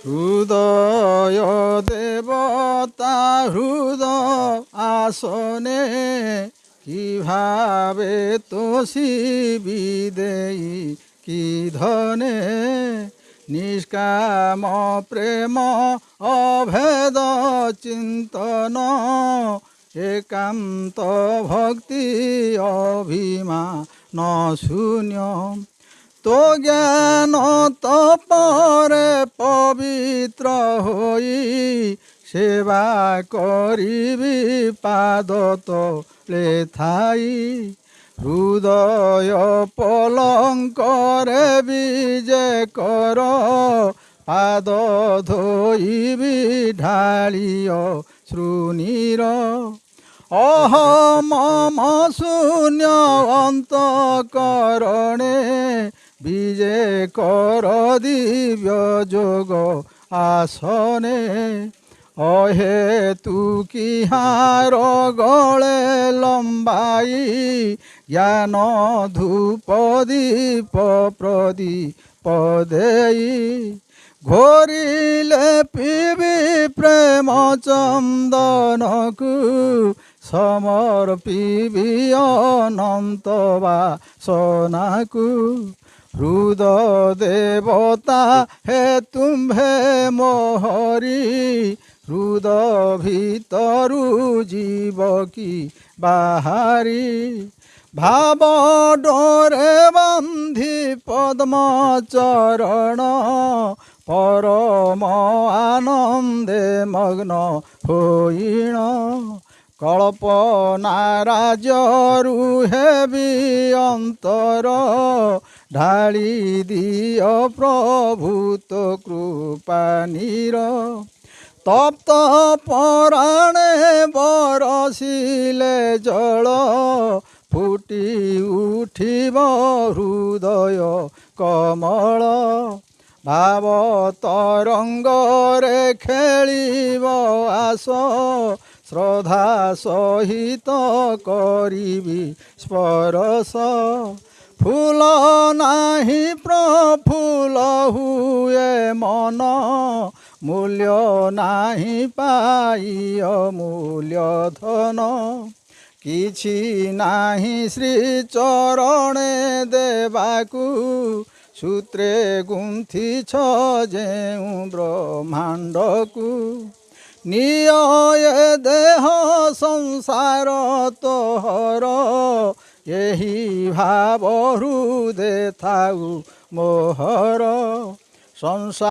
হৃদয় দেবতা হৃদয় আসনে কিভাবে তোষিবি দেই কি ধনে নিষ্কাম প্রেম অভেদ চিন্তন একান্ত ভক্তি অভিমান শূন্য তো জ্ঞান তপরে পবিত্র হই সেবা করিবি পাদ তলে থাই হৃদয় পলঙ্করে বিজে কর পাদ ধোইবি ঢালিও শ্রুণীর অহম শূন্য অন্তকরণে বিজে কর দিব্য যোগ আসনে অহেতু কিহার গলে লম্বাই জ্ঞান ধূপ দীপ প্রদীপ দেই ঘোরিলে পিবি প্রেম চন্দনকু সমর্পিবি অনন্ত বাসনাকু হৃদয় দেবতা হে তুম্ভে মোহরি হৃদয় ভিতরু জীব কি বাহারি ভাব ডোরে বান্ধি পদ্ম চরণ পরম আনন্দে মগ্ন হইণ কল্পনারাজরু হেবি অন্তর ঢালি দিও প্রভূত কৃপানীর তপ্ত পরাণে বরসিলে জল ফুটি উঠিব হৃদয় কমল ভাব তরঙ্গরে খেলিব আস শ্রদ্ধা সহিত করিবি স্পরশ ফুল নাহি প্রফুল্ল হুয়ে মন মূল্য নাহি পাই অমূল্য ধন କିଛି ନାହିଁ ଶ୍ରୀ ଚରଣେ ଦେବାକୁ ସୂତ୍ରେ ଗୁନ୍ଥିଛ ଯେଉଁ ବ୍ରହ୍ମାଣ୍ଡକୁ ନିୟ ଏ ଦେହ ସଂସାର ତୋହର ଏହି ଭାବ ହୃଦେ ଥାଉ ମୋହର ସଂସାର